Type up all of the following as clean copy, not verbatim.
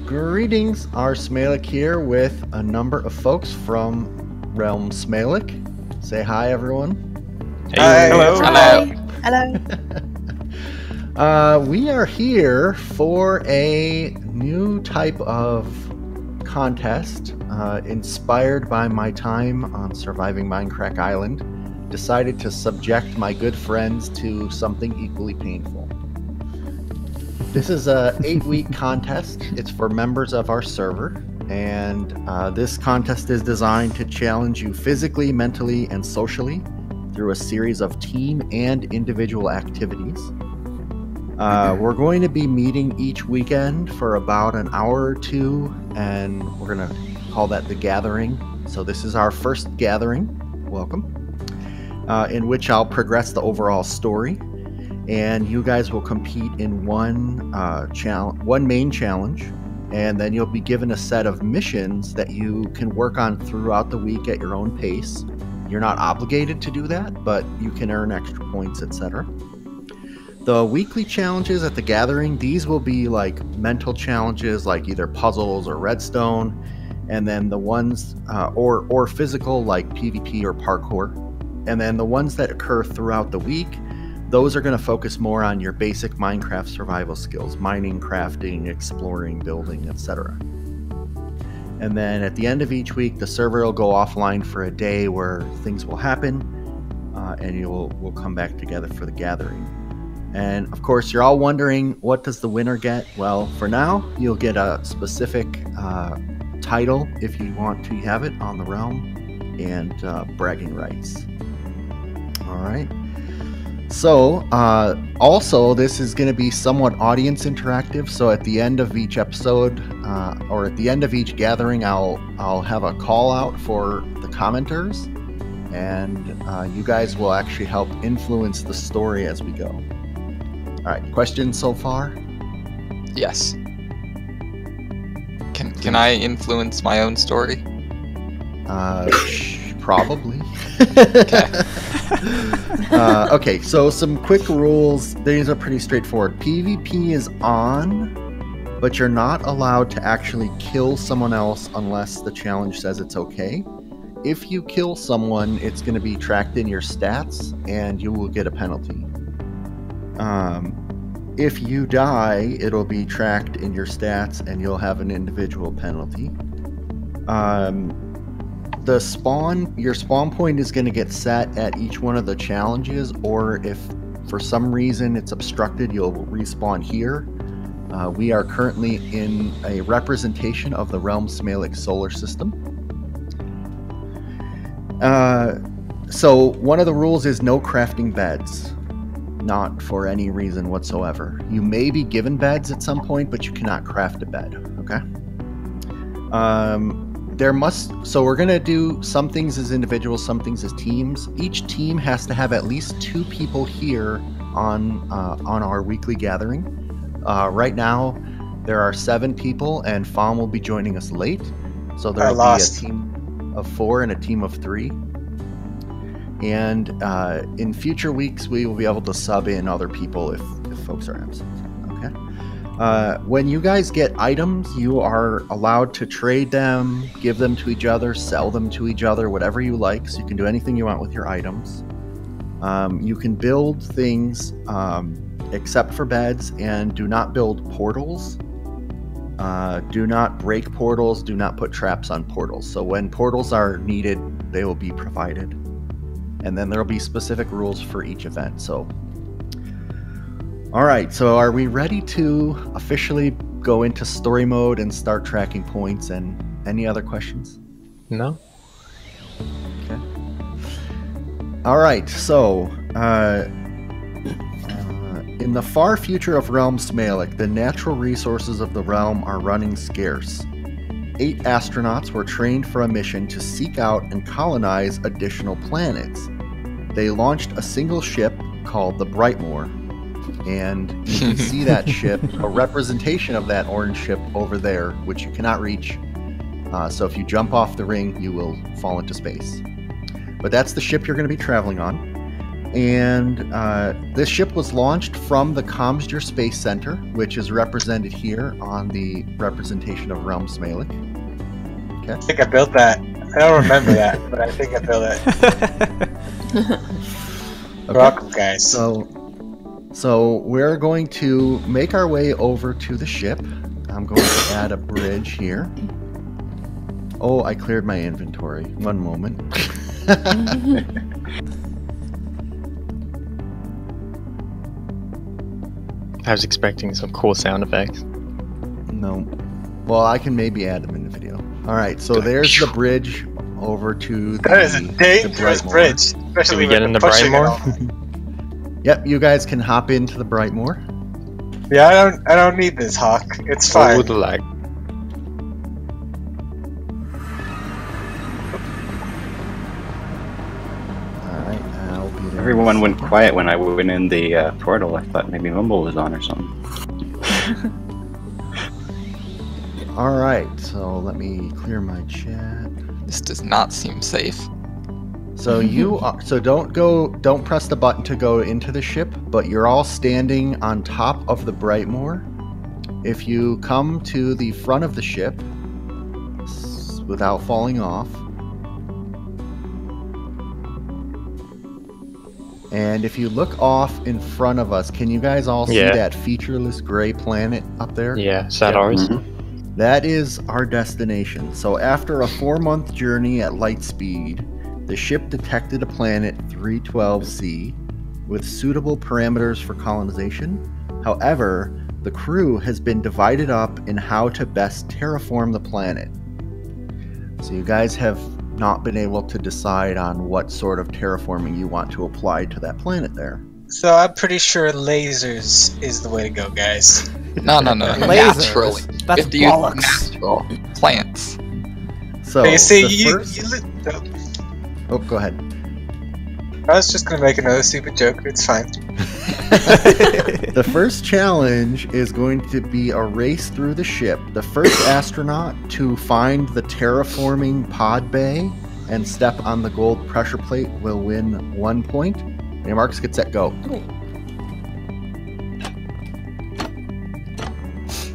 Greetings, RealmSmalec here with a number of folks from RealmSmalec. Say hi, everyone. Hey. Hello. Hello. We are here for a new type of contest inspired by my time on Surviving Minecraft Island. Decided to subject my good friends to something equally painful. This is a 8-week contest. It's for members of our server, and this contest is designed to challenge you physically, mentally, and socially through a series of team and individual activities. We're going to be meeting each weekend for about an hour or two, and we're going to call that the gathering. So this is our first gathering. Welcome. In which I'll progress the overall story, and you guys will compete in one main challenge, and then you'll be given a set of missions that you can work on throughout the week at your own pace. You're not obligated to do that, but you can earn extra points, etc. The weekly challenges at the gathering, these will be like mental challenges, like either puzzles or redstone, and then the ones or physical, like PvP or parkour. And then the ones that occur throughout the week, those are going to focus more on your basic Minecraft survival skills: mining, crafting, exploring, building, etc. And then at the end of each week, the server will go offline for a day where things will happen, and we'll come back together for the gathering. And of course, you're all wondering, what does the winner get? Well, for now, you'll get a specific title if you want to have it on the realm, and bragging rights. All right. So, also, this is going to be somewhat audience interactive. So, at the end of each episode, or at the end of each gathering, I'll have a call out for the commenters, and you guys will actually help influence the story as we go. All right. Questions so far? Yes. Can I influence my own story? Probably. Okay. Okay, so some quick rules. These are pretty straightforward. PvP is on, but you're not allowed to actually kill someone else unless the challenge says it's okay. If you kill someone, it's going to be tracked in your stats, and you will get a penalty. If you die, it'll be tracked in your stats, and you'll have an individual penalty. Your spawn point is going to get set at each one of the challenges, or if for some reason it's obstructed, you'll respawn here. We are currently in a representation of the RealmSmalec solar system. So one of the rules is no crafting beds, not for any reason whatsoever. You may be given beds at some point, but you cannot craft a bed, okay? So we're going to do some things as individuals, some things as teams. Each team has to have at least 2 people here on our weekly gathering. Right now, there are 7 people, and Fawn will be joining us late. So there will be a team of 4 and a team of 3. And in future weeks, we will be able to sub in other people if folks are absent. Okay. When you guys get items, you are allowed to trade them, give them to each other, sell them to each other, whatever you like. So you can do anything you want with your items. You can build things except for beds, and do not build portals. Do not break portals. Do not put traps on portals. So when portals are needed, they will be provided. And then there will be specific rules for each event. So. All right, so are we ready to officially go into story mode and start tracking points? And any other questions? No. Okay. All right, so in the far future of RealmSmalec, the natural resources of the realm are running scarce. 8 astronauts were trained for a mission to seek out and colonize additional planets. They launched a single ship called the Brightmoor. And you can see that ship, a representation of that orange ship over there, which you cannot reach. So if you jump off the ring, you will fall into space. But that's the ship you're going to be traveling on. And this ship was launched from the Comstor Space Center, which is represented here on the representation of RealmSmalec. Okay. I think I built that. I don't remember that, but I think I built it. Okay. Welcome, guys. So we're going to make our way over to the ship. I'm going to add a bridge here. Oh, I cleared my inventory. One moment. I was expecting some cool sound effects. No. Well, I can maybe add them in the video. Alright, so there's the bridge over to the... That is a dangerous bridge. Especially Did we get in the Brightmoor? Yep, you guys can hop into the Brightmoor. Yeah, I don't need this, Hawk. It's fine. Oh, the lag. Alright, I'll be there. Everyone went quiet when I went in the portal. I thought maybe Mumble was on or something. Alright, so let me clear my chat. This does not seem safe. So don't press the button to go into the ship, but you're all standing on top of the Brightmoor. If you come to the front of the ship without falling off, and if you look off in front of us, can you guys all see that featureless gray planet up there? Yeah, is that ours? Mm-hmm. That is our destination. So after a 4-month journey at light speed, the ship detected a planet 312C with suitable parameters for colonization. However, the crew has been divided up in how to best terraform the planet. So you guys have not been able to decide on what sort of terraforming you want to apply to that planet there. So I'm pretty sure lasers is the way to go, guys. No. Naturally. That's you have to use bollocks. natural plants. So You see, Oh, go ahead. I was just gonna make another stupid joke. It's fine. The first challenge is going to be a race through the ship. The first astronaut to find the terraforming pod bay and step on the gold pressure plate will win 1 point. And your marks, get set, go.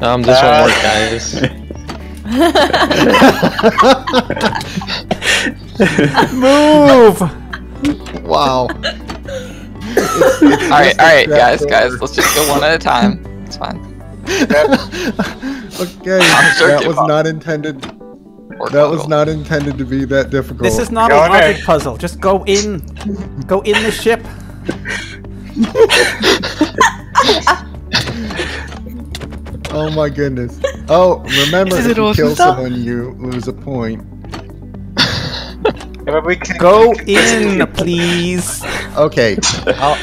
This won't work, guys. Move! Wow. Alright, guys, let's just go one at a time. It's fine. Okay, I'm sure that give was up. not intended. Or That was cuddle. not intended to be that difficult. This is not a Go ahead. logic puzzle. Just go in the ship. Oh my goodness. Oh, remember, Is if it you awesome kill stuff? someone, you lose a point. Yeah, but we can Go in, please. Okay. I'm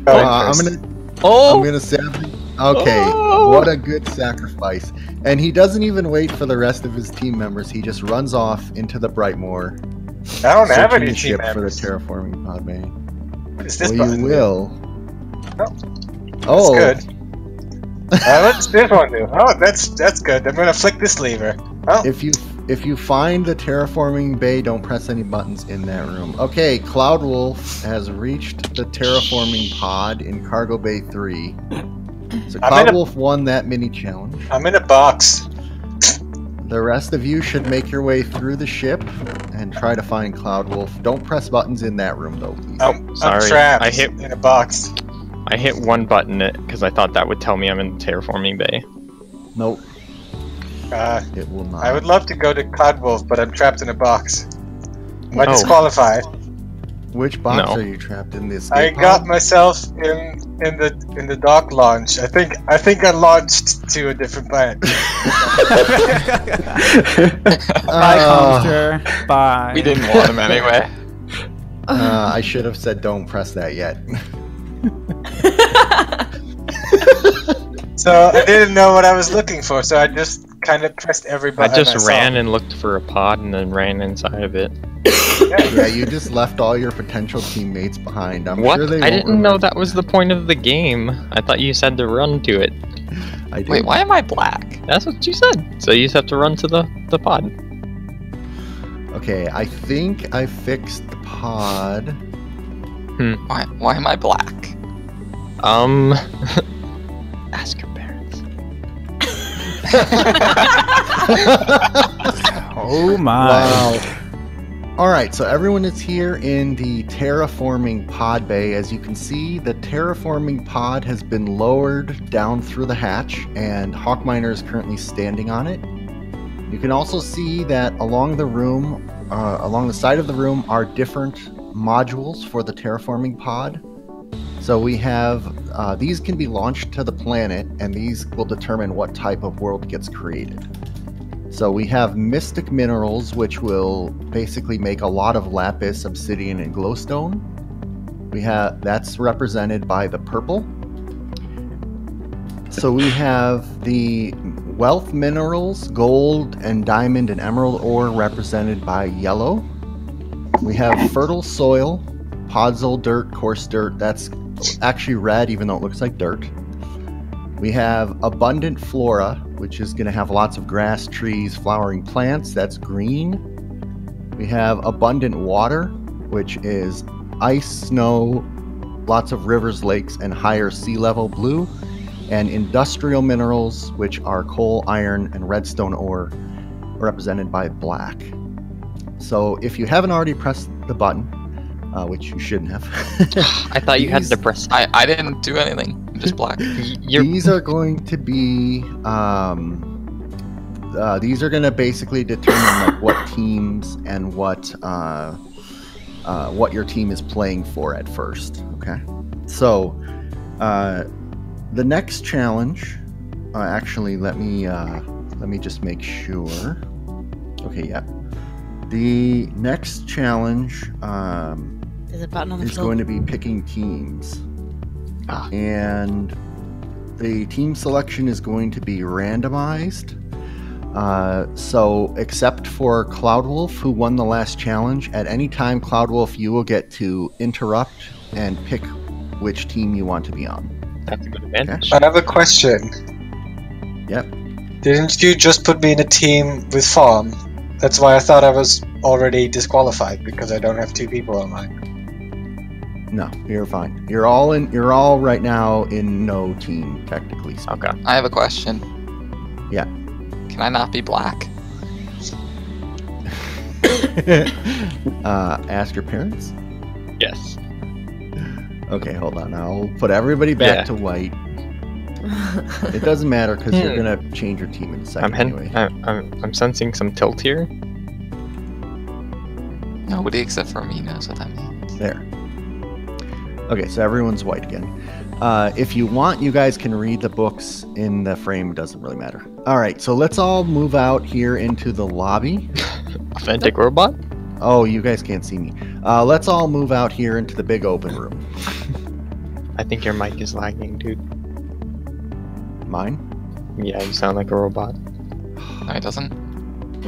gonna sadly. Okay, what a good sacrifice. And he doesn't even wait for the rest of his team members. He just runs off into the Brightmoor, I don't have searching any the team ship for the members. terraforming pod bay. What is this Well, button? you will. That's Oh, good. What's this one do? Oh, that's good. I'm gonna flick this lever. Oh, if you find the terraforming bay, don't press any buttons in that room. Okay, Cloud Wolf has reached the terraforming pod in Cargo Bay 3. So Cloud Wolf won that mini challenge. I'm in a box. The rest of you should make your way through the ship and try to find Cloud Wolf. Don't press buttons in that room though, please. I'm Sorry, trapped I hit- in a box. I hit one button because I thought that would tell me I'm in the terraforming bay. Nope, it will not. I would love to go to Cloud Wolf, but I'm trapped in a box. Am I Oh. disqualified? Which box No. are you trapped in? This I got myself in the dock launch. I think I launched to a different planet. Bye, Comster. Bye. We didn't want him anyway. I should have said don't press that yet. So I didn't know what I was looking for, so I just kind of pressed every I button. just saw. ran and looked for a pod and then ran inside of it. Yeah, you just left all your potential teammates behind. I'm What? sure they I won't didn't know remember. that was the point of the game. I thought you said to run to it. I did. Wait, why am I black? That's what you said. So you just have to run to the pod. Okay, I think I fixed the pod. Why am I black? Ask your parents. Oh my. Wow. Alright, so everyone is here in the terraforming pod bay. As you can see, the terraforming pod has been lowered down through the hatch, and Hawkminer is currently standing on it. You can also see that along the room, along the side of the room, are different modules for the terraforming pod. So we have, these can be launched to the planet, and these will determine what type of world gets created. So we have mystic minerals, which will basically make a lot of lapis, obsidian, and glowstone. That's represented by the purple. So we have the wealth minerals, gold and diamond and emerald ore, represented by yellow. We have fertile soil, podzol dirt, coarse dirt. That's actually red, even though it looks like dirt. We have abundant flora, which is going to have lots of grass, trees, flowering plants. That's green. We have abundant water, which is ice, snow, lots of rivers, lakes, and higher sea level, blue. And industrial minerals, which are coal, iron, and redstone ore, represented by black. So if you haven't already pressed the button, which you shouldn't have. I thought you had to press. I didn't do anything. I'm just black. These are going to be these are going to basically determine like what teams and what your team is playing for at first. Okay, so the next challenge. Actually, let me just make sure. Okay, yeah. The next challenge There's a button on the is floor. going to be picking teams. And the team selection is going to be randomized. So, except for Cloudwolf, who won the last challenge, at any time, Cloudwolf, you will get to interrupt and pick which team you want to be on. That's a good advantage. I have a question. Yep. Didn't you just put me in a team with Farm? That's why I thought I was already disqualified, because I don't have 2 people on mine. No, you're fine. You're all right now in no team, technically. Okay. I have a question. Yeah. Can I not be black? Ask your parents? Yes. Okay, hold on. I'll put everybody back to white. It doesn't matter because you're gonna change your team in a second anyway. I'm sensing some tilt here. Nobody except for me knows what that means. There. Okay, so everyone's white again. If you want, you guys can read the books in the frame. It doesn't really matter. All right, so let's all move out here into the lobby. Authentic robot? Oh, you guys can't see me. Let's all move out here into the big open room. I think your mic is lagging, dude. Mine? Yeah, you sound like a robot. No, it doesn't.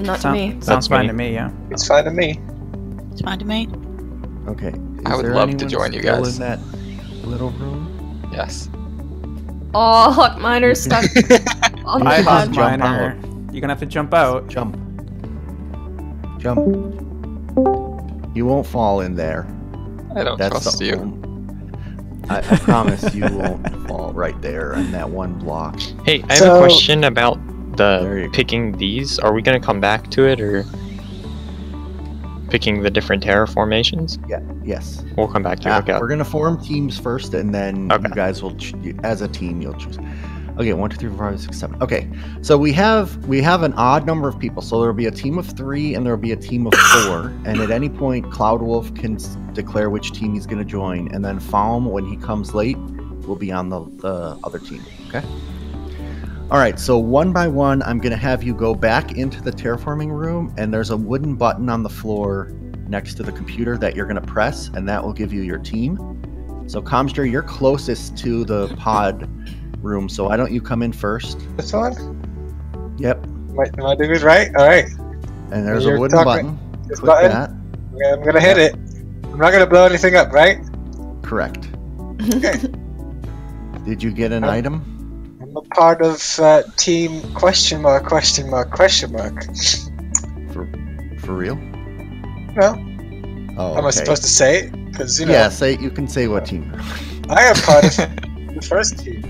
Not to me. Sounds That's fine me. to me, yeah. It's fine to me. It's fine to me. Okay. I would love to join you guys. In that little room? Yes. Oh, Hawkminer's stuck on the I pod. jump Miner. You're gonna have to jump out. Jump. Jump. You won't fall in there. I don't trust the you. I promise you won't fall right there in that one block. Hey, I have So- a question about There you the go. picking these. Are we gonna come back to it, or picking the different terraformations? Yeah. Yes. We'll come back to it. Okay. We're gonna form teams first, and then Okay. you guys will, as a team, you'll choose. Okay, 1, 2, 3, 4, 5, 6, 7. Okay, so we have an odd number of people. So there will be a team of 3, and there will be a team of 4. And at any point, Cloudwolf can declare which team he's gonna join, and then Falm, when he comes late, will be on the other team. Okay. All right. So one by one, I'm gonna have you go back into the terraforming room, and there's a wooden button on the floor next to the computer that you're gonna press, and that will give you your team. So Comster, you're closest to the pod room, so why don't you come in first? This one? Yep. Am I doing it right? Alright. And there's You're a wooden talking- button. This Click button? that. Okay, I'm gonna hit it. I'm not gonna blow anything up, right? Correct. Okay. Did you get an item? I'm a part of team question mark. For real? No. Oh, Am I okay. supposed to say it? Because, you know, Yeah, you can say what team. I am part of the first team.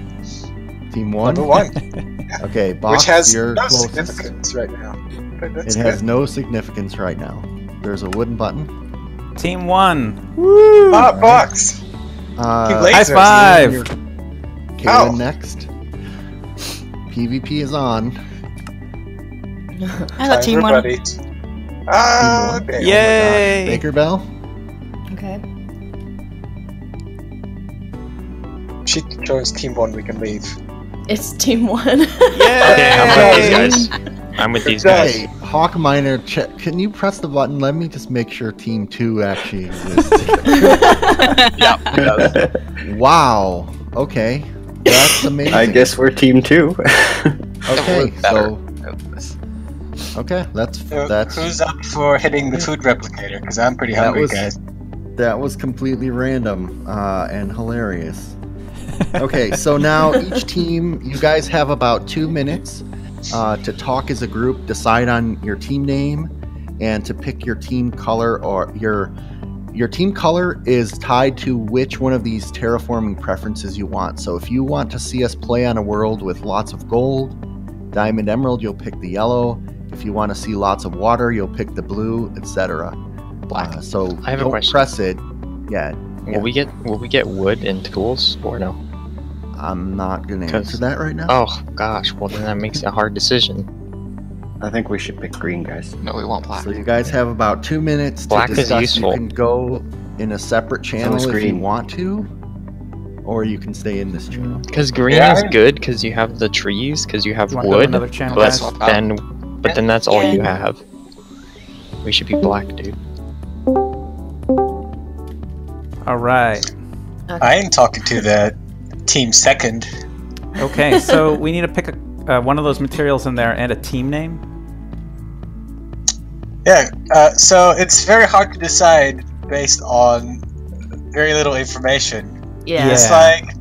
Team 1? Number 1. Okay, Box, Which has you're no closest. significance right now. But It that's has good. no significance right now. There's a wooden button. Team 1. Woo! Ah, Box! Uh, Lasers. High five! Kaylin Ow. next. PvP is on. I got team 1. Everybody. Ah, Team one. okay. Yay! Baker Bell. Okay. She joins Team 1, we can leave. It's team 1. Okay, I'm with these guys. I'm with these guys. Hey, Hawk Miner, can you press the button? Let me just make sure Team 2 actually exists. Yeah, it does. Wow. Okay. That's amazing. I guess we're team 2. Okay, We're better so at this. okay, that's Who's up for hitting the food replicator? Because I'm pretty That hungry, was- guys. that was completely random and hilarious. Okay, so now each team, you guys have about 2 minutes to talk as a group, decide on your team name, and to pick your team color. Or your team color is tied to which one of these terraforming preferences you want. So if you want to see us play on a world with lots of gold, diamond, emerald, you'll pick the yellow. If you want to see lots of water, you'll pick the blue, etc. Black. So I have a don't question. press it. Yeah, Will we get wood and tools or no? I'm not gonna 'Cause- answer that right now. Oh gosh, well then that makes it a hard decision. I think we should pick green, guys. No, we want black. So you guys have about 2 minutes to Black is discuss. useful. You can go in a separate channel is if you green. want to, or you can stay in this channel. Because green Yeah. is good because you have the trees, because you have You want to go to wood, another channel, but guys? Swap out. then that's all you Yeah. have. We should be black, dude. All right. I ain't talking to the team second. Okay, so we need to pick one of those materials in there and a team name. Yeah, so it's very hard to decide based on very little information. Yeah. It's Yeah. like,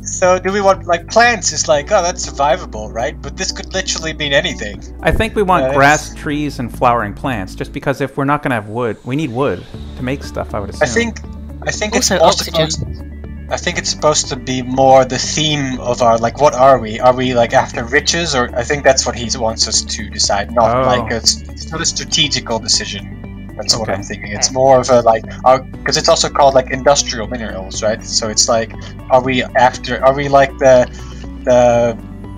so do we want, like, plants is like, oh, that's survivable, right? But this could literally mean anything. I think we want Yes. grass, trees, and flowering plants, just because if we're not going to have wood, we need wood to make stuff, I would assume. I think it's Also more oxygen. I think it's supposed to be more the theme of our, like, what are we? Are we, like, after riches? Or I think that's what he wants us to decide, not Oh. like it's not a strategical decision. That's what Okay. I'm thinking. It's more of a, like, because it's also called, like, industrial minerals, right? So it's like, are we like the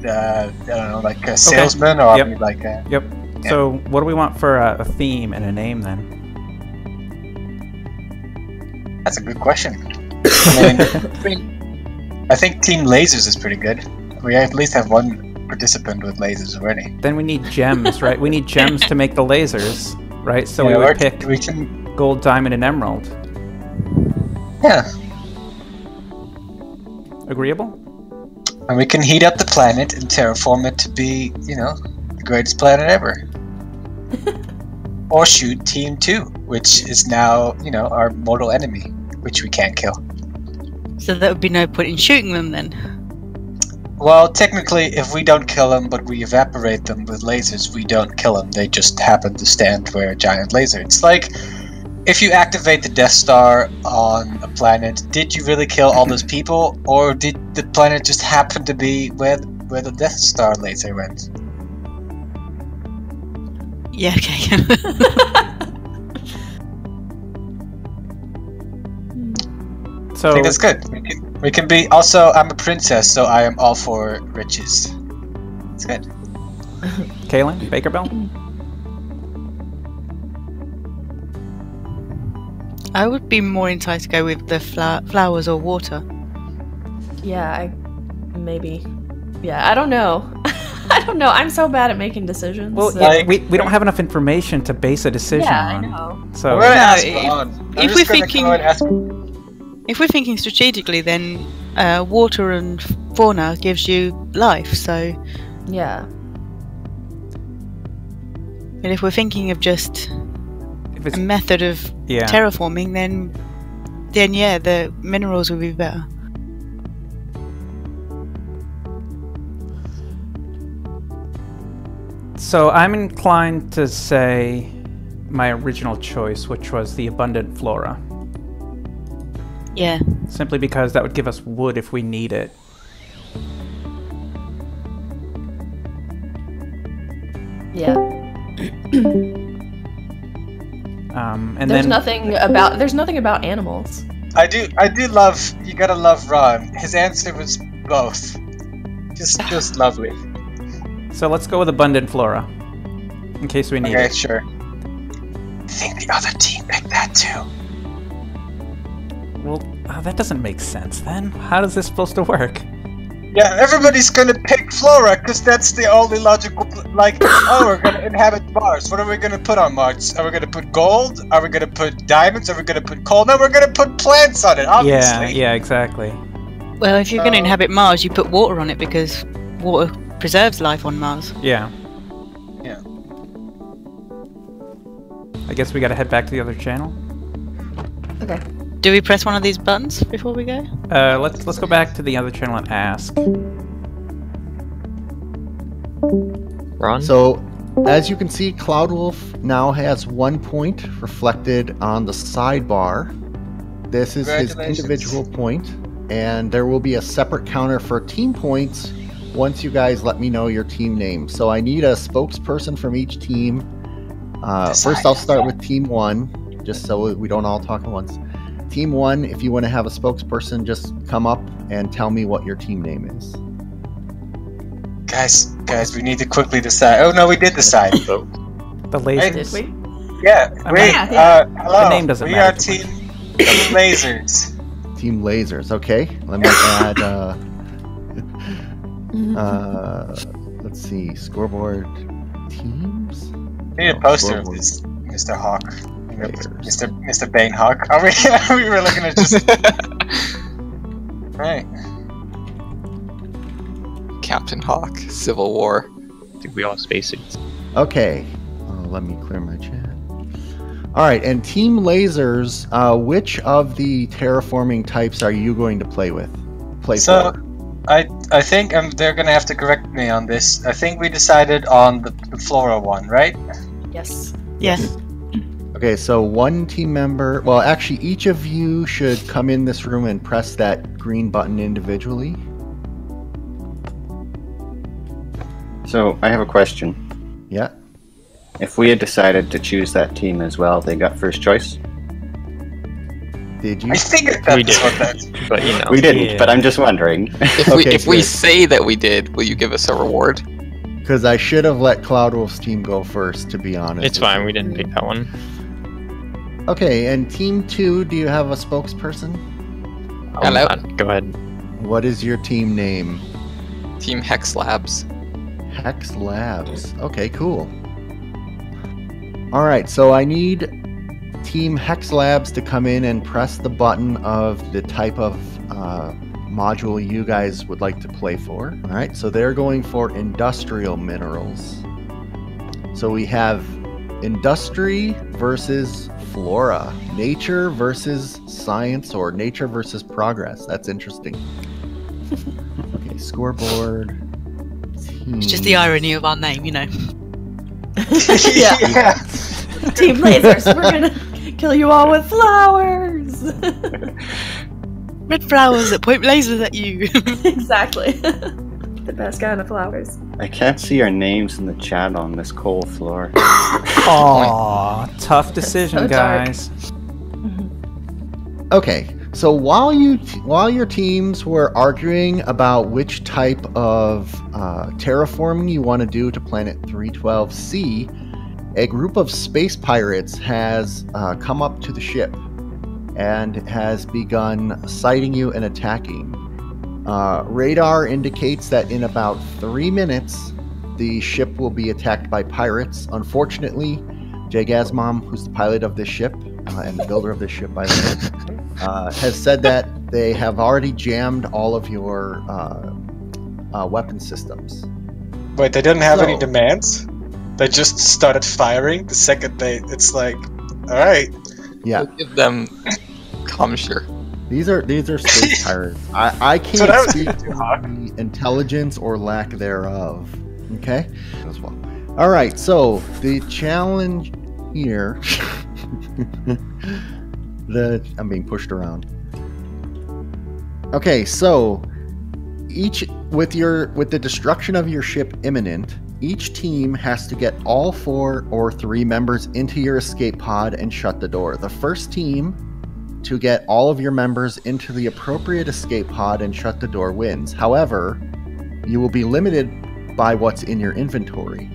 I don't know, like a salesman, or Yep. are we like a... Yep. So what do we want for a theme and a name then? That's a good question. I mean, I think Team Lasers is pretty good. We at least have one participant with lasers already. Then we need gems, right? We need gems to make the lasers, right? So Yeah, we would pick we can, gold, diamond, and emerald. yeah, Agreeable? and we can heat up the planet and terraform it to be, you know, the greatest planet ever. Or shoot Team 2, which is now, you know, our mortal enemy, which we can't kill. So there would be no point in shooting them then. Well, technically, if we don't kill them, but we evaporate them with lasers, we don't kill them. They just happen to stand where a giant laser. It's like, if you activate the Death Star on a planet, did you really kill all those people, or did the planet just happen to be where the Death Star laser went? Yeah, okay. So I think that's good. We can be. Also, I'm a princess, so I am all for riches. It's good. Kaylin, Baker Bell? I would be more inclined to go with the flowers or water. Yeah, maybe. Yeah, I don't know. I don't know. I'm so bad at making decisions. Well, so- yeah, we don't have enough information to base a decision Yeah, I on. know. So We're gonna No, ask if- Ron. I'm if just we're gonna thinking- go and ask. If we're thinking strategically, then water and fauna gives you life. So, Yeah. and if we're thinking of just if it's a method of yeah, terraforming, then yeah, the minerals would be better. so I'm inclined to say my original choice, which was the abundant flora. Yeah. Simply because that would give us wood if we need it. Yeah. And There's then nothing about animals. I do love. You gotta love Ron. His answer was both. Just lovely. so let's go with abundant flora, in case we need Okay, it. sure. I think the other team picked that too. Well, that doesn't make sense then. How is this supposed to work? Yeah, everybody's gonna pick Flora because that's the only logical. Like, oh, we're gonna inhabit Mars. What are we gonna put on Mars? Are we gonna put gold? Are we gonna put diamonds? Are we gonna put coal? No, we're gonna put plants on it. Obviously. Yeah, exactly. Well, if you're going to inhabit Mars, you put water on it because water preserves life on Mars. Yeah. Yeah. I guess we gotta head back to the other channel. Okay. Do we press one of these buttons before we go? Let's go back to the other channel and ask. Ron? So, as you can see, Cloudwolf now has 1 point reflected on the sidebar. This is his Congratulations. individual point, and there will be a separate counter for team points once you guys let me know your team name. So I need a spokesperson from each team. First, I'll start with Team 1, just so we don't all talk at once. Team 1, if you want to have a spokesperson, just come up and tell me what your team name is. Guys, we need to quickly decide. Oh no, we did decide. The lasers. Did we? Yeah, I wait. mean, Hello. the name doesn't we matter are too team lasers. Team Lasers, okay. Let me add, let's see, scoreboard teams? We need a Oh, poster of scoreboard. this, Mr. Hawk. You know, Lasers. Mr. Bane Hawk. Are we really gonna just? Right. Captain Hawk, Civil War. I think we all have spacesuits. Okay, let me clear my chat. Alright, and Team Lasers, which of the terraforming types are you going to play with? So, for? I think they're gonna have to correct me on this. I think we decided on the Flora one, right? Yes. Yes. Okay, so one team member, well actually each of you should come in this room and press that green button individually. So I have a question. Yeah. If we had decided to choose that team as well, they got first choice? Did you? I figured We that's did. what that. But you know. We didn't, Yeah. but I'm just wondering. If we good. say that we did, will you give us a reward? Because I should have let Cloudwolf's team go first, to be honest. It's fine, we didn't pick that one. Okay, and Team 2, do you have a spokesperson? Hello? Go ahead. What is your team name? Team Hex Labs. Hex Labs. Okay, cool. Alright, so I need Team Hex Labs to come in and press the button of the type of module you guys would like to play for. Alright, so they're going for industrial minerals. So we have industry versus flora, nature versus science, or nature versus progress. That's interesting. Okay, scoreboard. Team. It's just the irony of our name, you know. Yeah. Team lasers, we're gonna kill you all with flowers. Red flowers that point lasers at you. Exactly. The best kind of flowers. I can't see our names in the chat on this coal floor. Aw, tough decision, so dark. guys. Okay, so while your teams were arguing about which type of terraforming you want to do to planet 312C, a group of space pirates has come up to the ship and has begun sighting you and attacking. Radar indicates that in about 3 minutes, the ship will be attacked by pirates. Unfortunately, Jagazmom, who's the pilot of this ship and the builder of this ship, by the way, has said that they have already jammed all of your weapon systems. Wait, they didn't have any So- demands. They just started firing the second they. It's like, all right. Yeah, We'll give them Comsure. these are space pirates. I So that can't was speak good, to Hawk. the intelligence or lack thereof. Okay, as well. All right, so the challenge here. I'm being pushed around. Okay, so with the destruction of your ship imminent, each team has to get all 4 or 3 members into your escape pod and shut the door. The first team to get all of your members into the appropriate escape pod and shut the door wins. However, you will be limited by what's in your inventory.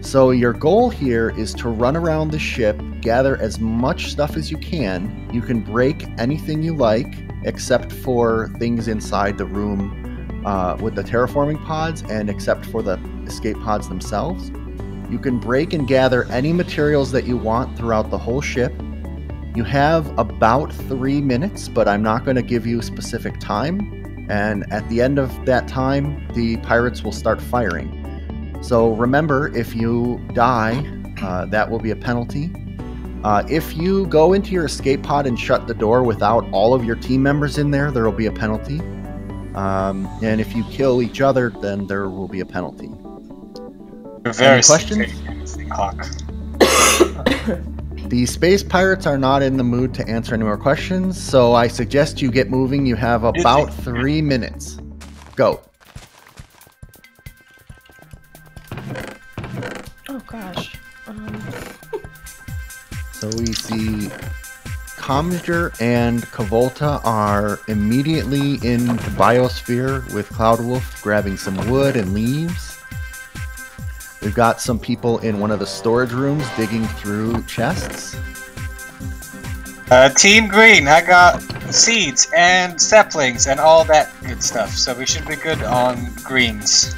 So your goal here is to run around the ship, gather as much stuff as you can. You can break anything you like, except for things inside the room with the terraforming pods, and except for the escape pods themselves. You can break and gather any materials that you want throughout the whole ship. You have about 3 minutes, but I'm not going to give you specific time. And at the end of that time, the pirates will start firing. So remember, if you die, that will be a penalty. If you go into your escape pod and shut the door without all of your team members in there, there will be a penalty. And if you kill each other, then there will be a penalty. Any questions? Hawk. The space pirates are not in the mood to answer any more questions, so I suggest you get moving. You have about 3 minutes. Go. Oh gosh. So we see Comger and Kavolta are immediately in the biosphere with Cloudwolf grabbing some wood and leaves. We've got some people in one of the storage rooms digging through chests. Team Green, I got seeds and saplings and all that good stuff, so we should be good on greens.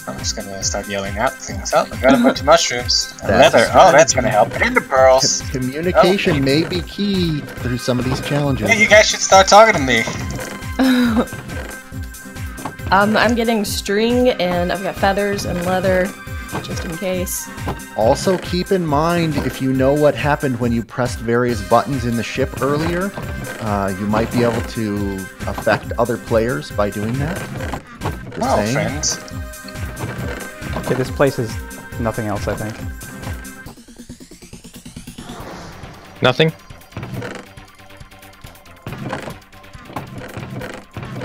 I'm just gonna start yelling out things. Oh, I got a bunch of mushrooms. And leather. Oh, that's gonna help. And the pearls. Communication may be key through some of these challenges. Yeah, you guys should start talking to me. I'm getting string, and I've got feathers and leather, just in case. Also keep in mind, if you know what happened when you pressed various buttons in the ship earlier, you might be able to affect other players by doing that. Oh, friends. Okay, this place is nothing else, I think. Nothing?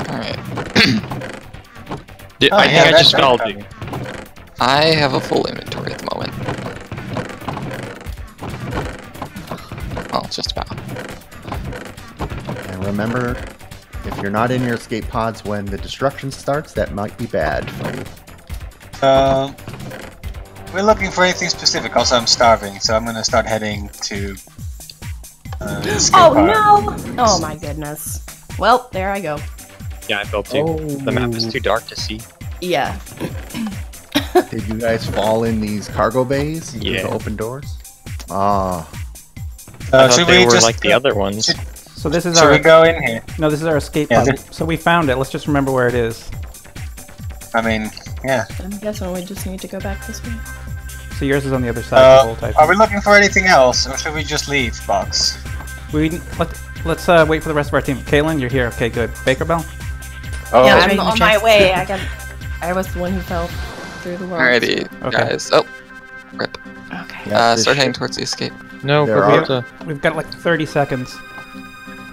Alright. Yeah, I think I just spelled you. I have a full inventory at the moment. Well, just about. And remember, if you're not in your escape pods when the destruction starts, that might be bad for you. We're looking for anything specific. Also, I'm starving, so I'm gonna start heading to. Oh no! Oh my goodness. Well, there I go. Yeah, I fell too. Oh. The map is too dark to see. Yeah. Did you guys fall in these cargo bays? Yeah. The open doors? Ah. I thought they were like the other ones. So this is Should our. we go in here? No, this is our escape Yeah, pod. So we found it. Let's just remember where it is. I mean, yeah. I'm guessing we just need to go back this way. So yours is on the other side of the whole type. Are we looking for anything else, or should we just leave, Box? Let's wait for the rest of our team. Kaylin, you're here. Okay, good. Baker Bell. Oh, Yeah, Trading I'm the on my chests. way. I was the one who fell through the wall. Alrighty, Okay. guys. Oh, rip. Okay. Yeah, this Start heading ship- towards the escape. No, There Kavolta. We've got like 30 seconds.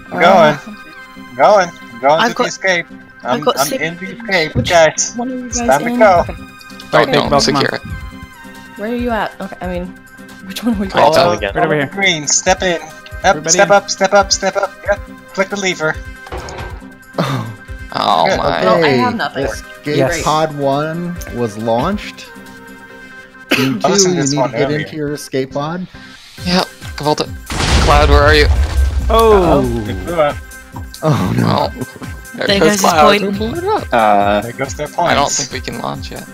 I'm going. I'm going. I'm going I've to got- the escape. I'm got in six- the escape, Which guys. one of you It's guys time to in? go. Okay. Oh, Big don't Bell, come secure on. it. Where are you at? Okay, I mean, which one were you Right, at? tell again. Right over here. Green, step in. Up, Everybody step in. up, step up, step up. Yep. Click the lever. Oh Good, my. Well, I have nothing. Escape Yes. Pod 1 was launched. Team 2, listened to you this need one to get earlier. into your escape pod. Yep, Kavolta. Cloud, where are you? Oh! It blew up. Oh no. Well, There goes his Cloud. point. Who blew it up? There goes their points. I don't think we can launch yet.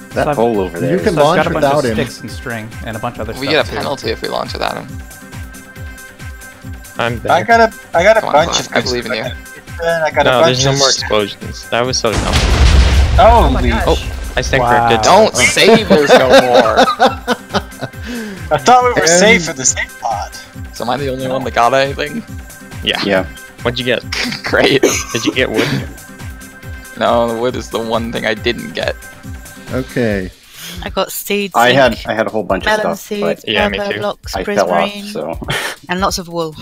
that So- hole over there. You can So I've launch got a bunch without of him. sticks and string and a bunch of other We stuff. get a too. penalty if we launch without him. I'm I there. got a Come on, bunch Cloud, of I good believe in stuff. you. I got a No, bunch there's no of more explosions. That was so dumb. Oh my Holy! gosh. Oh, I stand Wow. corrected. don't say there's no more. I thought we were And- safe for the safe pod. So am I the only one that got anything? Yeah. Yeah. What'd you get? Great. Did you get wood? No, the wood is the one thing I didn't get. Okay. I got seeds. I zinc, had a whole bunch of melon stuff, seeds, but Yeah, me purple too. blocks, I fell off. prismarine, So and lots of wool.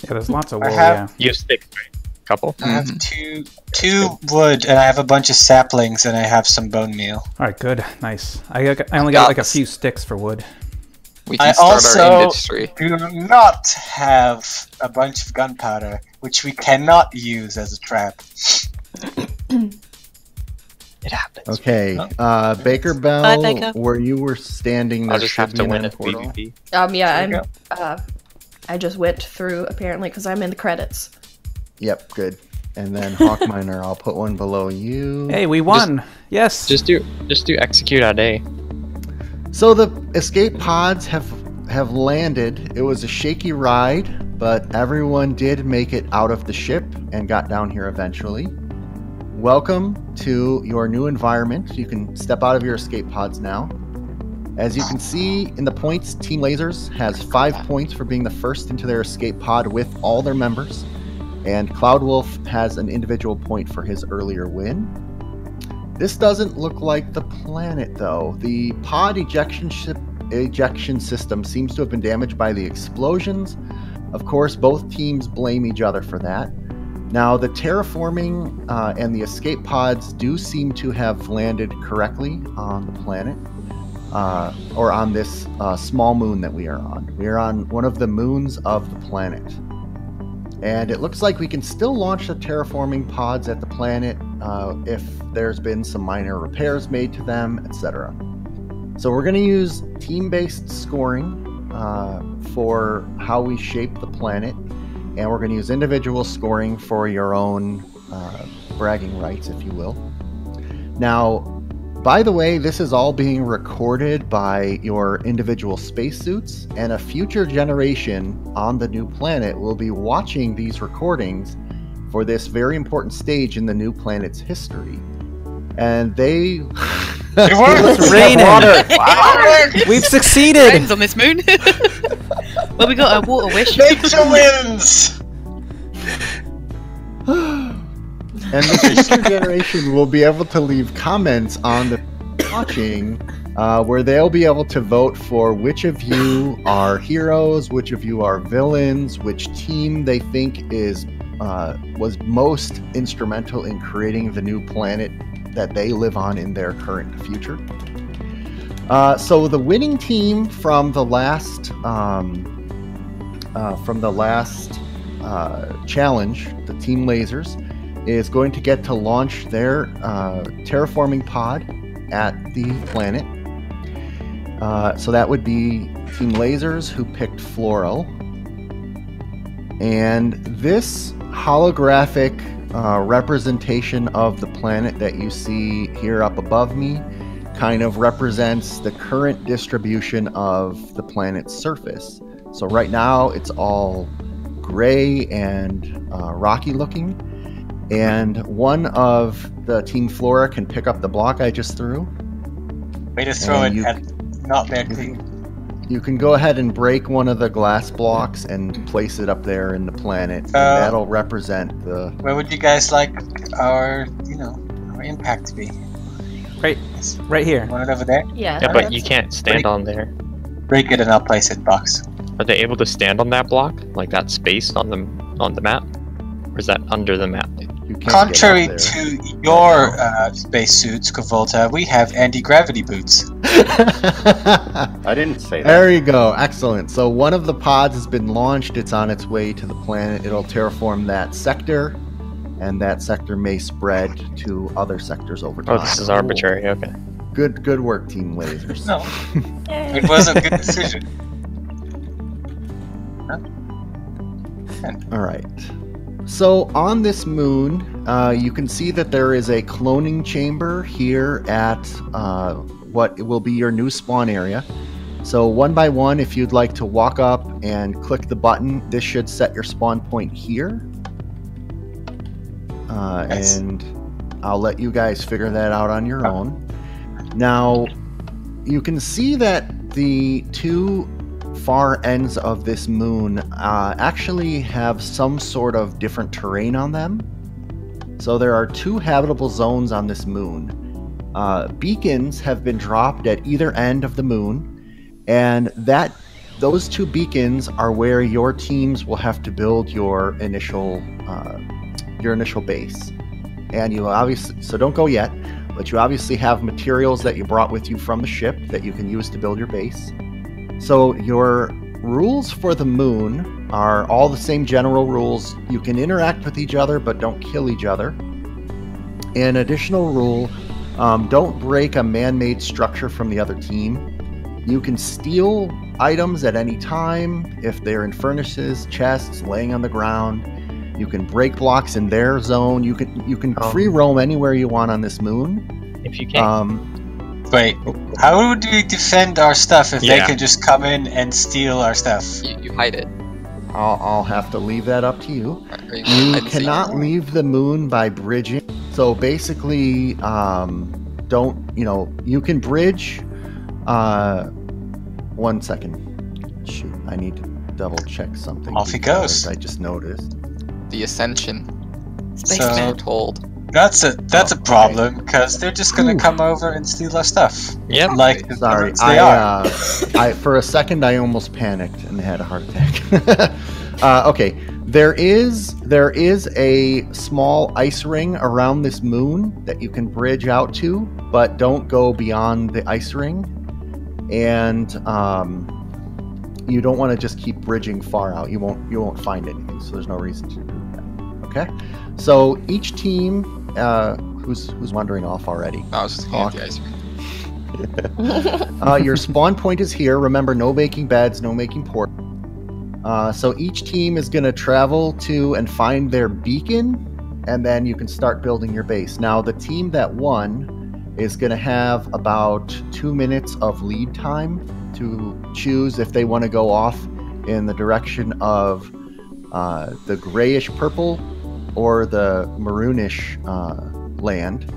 Yeah, there's lots of wool. I have- You have sticks, right? Couple. I have two wood, and I have a bunch of saplings, and I have some bone meal. All right, good, nice. I only got like a few sticks for wood. We can I start also our industry. do not have a bunch of gunpowder, which we cannot use as a trap. It happens. Okay, Baker Bell, Bye, Baker. where you were standing, I'll there just have should to be an win end at portal. PvP. Yeah, There I'm. I just went through apparently because I'm in the credits. Yep, good. And then Hawkminer, I'll put one below you. Hey, we won! Yes. Just do execute at A. So the escape pods have landed. It was a shaky ride, but everyone did make it out of the ship and got down here eventually. Welcome to your new environment. You can step out of your escape pods now. As you can see in the points, Team Lasers has 5 points for being the first into their escape pod with all their members. And Cloudwolf has an individual point for his earlier win. This doesn't look like the planet, though. The pod ejection system seems to have been damaged by the explosions. Of course, both teams blame each other for that. Now, the terraforming and the escape pods do seem to have landed correctly on the planet, or on this small moon that we are on. We are on one of the moons of the planet. And it looks like we can still launch the terraforming pods at the planet if there's been some minor repairs made to them, etc. So we're going to use team-based scoring for how we shape the planet, and we're going to use individual scoring for your own bragging rights, if you will. Now, by the way, this is all being recorded by your individual spacesuits, and a future generation on the new planet will be watching these recordings for this very important stage in the new planet's history. And they... It worked! It's raining! Wow. We've succeeded! Rains on this moon. Well, we got a water wish. Nature wins! And the future generation will be able to leave comments on the watching where they'll be able to vote for which of you are heroes, which of you are villains, which team they think was most instrumental in creating the new planet that they live on in their current future. So the winning team from the last challenge, the Team Lasers, is going to get to launch their terraforming pod at the planet. So that would be Team Lasers, who picked Floral. And this holographic representation of the planet that you see here up above me kind of represents the current distribution of the planet's surface. So right now it's all gray and rocky looking. And one of the Team Flora can pick up the block I just threw. Way to throw And it you- at not their team. You can go ahead and break one of the glass blocks and place it up there in the planet. And that'll represent the... Where would you guys like our, our impact to be? Right here. Want it over there? Yeah. Yeah, but that's- you can't stand on there. Break it and I'll place it in box. Are they able to stand on that block, like that space on the map, or is that under the map? You can't Contrary get up to your spacesuits, Kavolta, we have anti-gravity boots. there. I didn't say that. There you go. Excellent. So one of the pods has been launched. It's on its way to the planet. It'll terraform that sector, and that sector may spread to other sectors over time. Oh, this is arbitrary. Okay. Good work, Team Lasers. No, Yay. it was a good decision. All right. So on this moon, you can see that there is a cloning chamber here at what will be your new spawn area. So one by one, if you'd like to walk up and click the button, this should set your spawn point here. Nice. And I'll let you guys figure that out on your own. Now, you can see that the two far ends of this moon actually have some sort of different terrain on them. So there are two habitable zones on this moon. Beacons have been dropped at either end of the moon, and that those 2 beacons are where your teams will have to build your initial base. And you obviously, so don't go yet, but you obviously have materials that you brought with you from the ship that you can use to build your base. So your rules for the moon are all the same general rules. You can interact with each other, but don't kill each other. An additional rule, don't break a man-made structure from the other team. You can steal items at any time if they're in furnaces, chests, laying on the ground. You can break blocks in their zone. You can free roam anywhere you want on this moon. If you can. Wait, how would we defend our stuff if they could just come in and steal our stuff? You hide it. I'll have to leave that up to you. You cannot leave the moon by bridging. So basically, you can bridge. 1 second. Shoot, I need to double check something. Off he goes. I just noticed. The Ascension. So told. That's a problem because they're just gonna come over and steal our stuff. Yep. Like Sorry, they are. For a second I almost panicked and had a heart attack. Okay, there is a small ice ring around this moon that you can bridge out to, but don't go beyond the ice ring. And you don't want to just keep bridging far out. You won't find anything, so there's no reason to do that. Okay, so each team who's wandering off already. I was just looking at the ice cream. Your spawn point is here. Remember, no making beds, no making port. So each team is going to travel to and find their beacon, and then you can start building your base. Now, the team that won is going to have about 2 minutes of lead time to choose if they want to go off in the direction of the grayish purple or the maroonish land.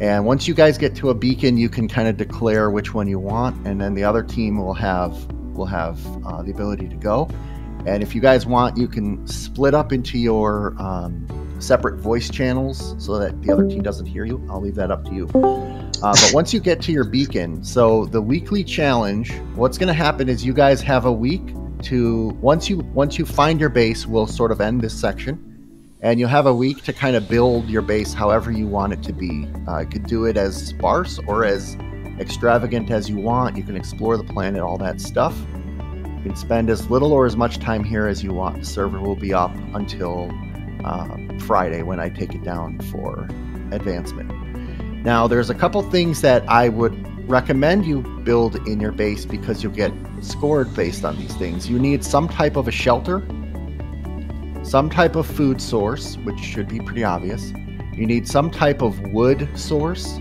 And once you guys get to a beacon, you can kind of declare which one you want, and then the other team will have the ability to go. And if you guys want, you can split up into your separate voice channels so that the other team doesn't hear you. I'll leave that up to you. But once you get to your beacon, so the weekly challenge, what's going to happen is you guys have a week to, once you find your base, we'll sort of end this section, and you'll have a week to kind of build your base however you want it to be. You could do it as sparse or as extravagant as you want. You can explore the planet, all that stuff. You can spend as little or as much time here as you want. The server will be up until Friday when I take it down for advancement. Now, there's a couple things that I would recommend you build in your base because you'll get scored based on these things. You need some type of a shelter, some type of food source, which should be pretty obvious. You need some type of wood source,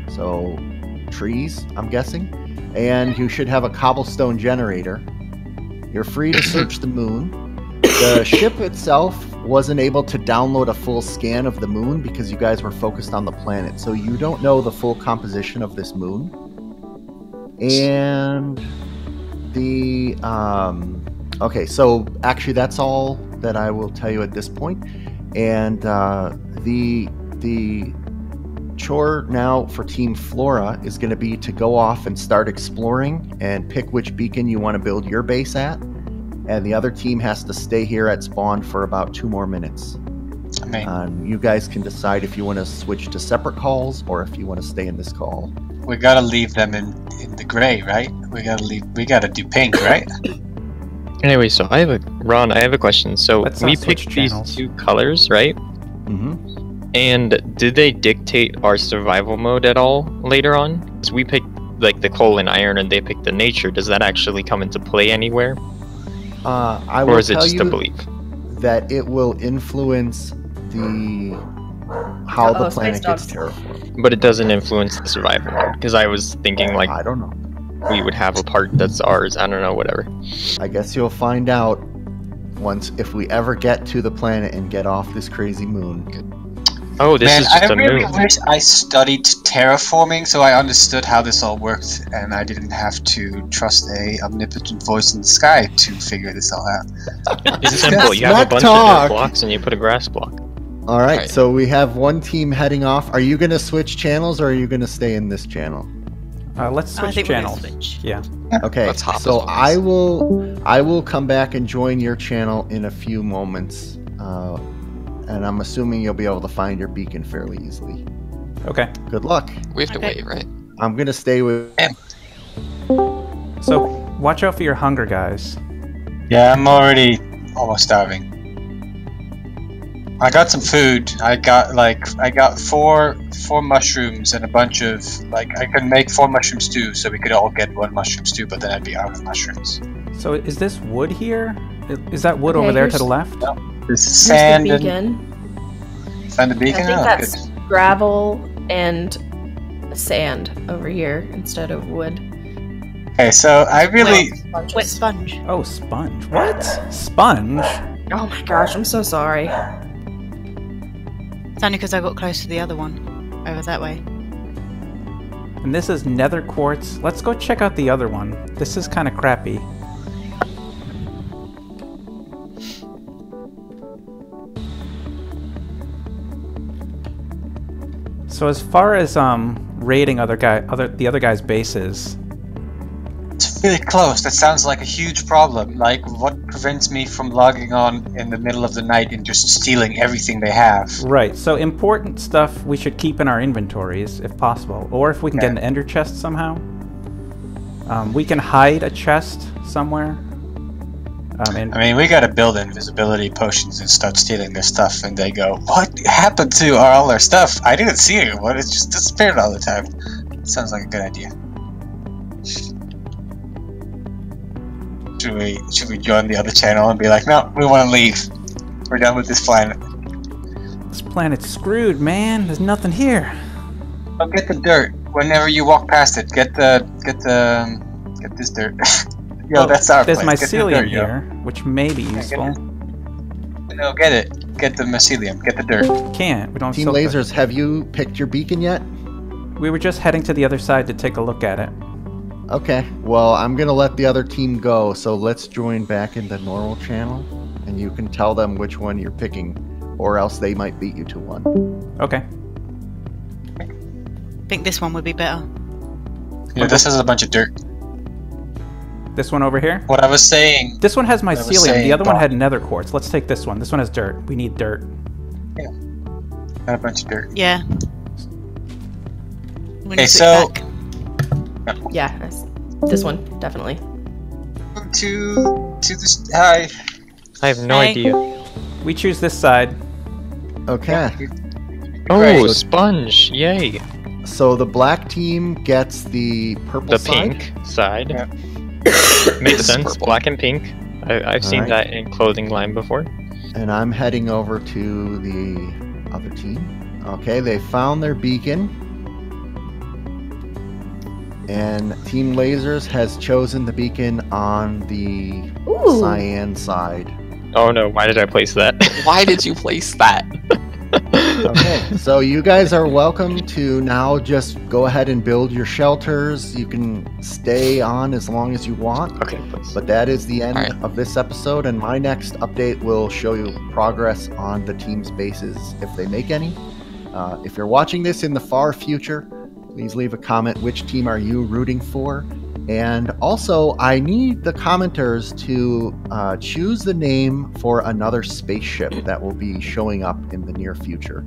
so trees, I'm guessing. And you should have a cobblestone generator. You're free to search the moon. The ship itself wasn't able to download a full scan of the moon because you guys were focused on the planet, so you don't know the full composition of this moon. And the okay, so actually that's all that I will tell you at this point. And the chore now for Team Flora is going to be to go off and start exploring and pick which beacon you want to build your base at. And the other team has to stay here at spawn for about 2 more minutes. You guys can decide if you want to switch to separate calls or if you want to stay in this call. We gotta leave them in the gray, right? We gotta do pink, right? Anyway, so I have a question. So we picked these 2 colors, right? Mm-hmm. And did they dictate our survival mode at all later on? Because we picked like the coal and iron and they picked the nature. Does that actually come into play anywhere? I will or is it tell just you a belief? That it will influence how the planet gets terraformed. But it doesn't influence the survival mode, because I was thinking like I don't know. We would have a part that's ours. I don't know, whatever. I guess you'll find out if we ever get to the planet and get off this crazy moon. Oh, this is just a moon. I really wish I studied terraforming so I understood how this all worked, and I didn't have to trust a omnipotent voice in the sky to figure this all out. It's simple. You have a bunch of dirt blocks and you put a grass block. All right, so we have one team heading off. Are you going to switch channels or are you going to stay in this channel? Let's I switch think we're gonna channels. switch. Yeah. Okay, Let's hop so as I always. will come back and join your channel in a few moments, and I'm assuming you'll be able to find your beacon fairly easily. Okay. Good luck. We have to Okay. wait, right? I'm gonna stay with. So watch out for your hunger, guys. Yeah, I'm already almost starving. I got some food. I got four mushrooms and a bunch of I could make 4 mushroom stew, so we could all get 1 mushroom stew, but then I'd be out of mushrooms. So is this wood here? Is that wood Okay, over there to here's- the left? There's Here's sand the and beacon. find the beacon. I think Oh, that's good. gravel and sand over here instead of wood. Okay, so I really Wet sponge. Oh, sponge. What? Sponge? Oh my gosh, I'm so sorry. It's only because I got close to the other one. Over that way. And this is nether quartz. Let's go check out the other one. This is kind of crappy. So as far as raiding the other guy's bases, it's really close. That sounds like a huge problem. Like, what prevents me from logging on in the middle of the night and just stealing everything they have? right? So important stuff we should keep in our inventories if possible, or if we can get an ender chest somehow. We can hide a chest somewhere. And I mean, we gotta build invisibility potions and start stealing their stuff, and they go, "What happened to all our stuff? I didn't see anyone. It just disappeared all the time." Sounds like a good idea. Should we join the other channel and be like, "No, we want to leave. We're done with this planet." this planet's screwed, man. There's nothing here. Oh, get the dirt. Whenever you walk past it, get this dirt. Yo, that's our There's place. Get the mycelium dirt, yo. here, which may be get useful. No, get it. Get the mycelium. Get the dirt. Can't. We don't have Team silver. Lasers, have you picked your beacon yet? We were just heading to the other side to take a look at it. Okay, well, I'm gonna let the other team go, so let's join back in the normal channel, and you can tell them which one you're picking, or else they might beat you to one. Okay. I think this one would be better. Yeah, this has a bunch of dirt. This one over here? What I was saying. This one has I was mycelium. saying, The other one Bob. had nether quartz. Let's take this one. This one has dirt. We need dirt. Got a bunch of dirt. Yeah. We need Okay, to so- switch back. Yeah, this one, definitely. To this. Hi. I have no Hey. idea. We choose this side. Okay, Oh, Great. sponge! Yay! so the black team gets the purple The side. pink side. Yeah. Makes It's sense. purple. Black and pink. I've seen Alright. that in clothing line before. And I'm heading over to the other team. Okay, they found their beacon. And Team Lasers has chosen the beacon on the Ooh. cyan side. Oh no! Why did I place that? Why did you place that? Okay, so you guys are welcome to now just go ahead and build your shelters. You can stay on as long as you want. Okay, please. But that is the end Alright. of this episode, and my next update will show you progress on the team's bases if they make any. If you're watching this in the far future, please leave a comment. Which team are you rooting for? And also, I need the commenters to choose the name for another spaceship that will be showing up in the near future.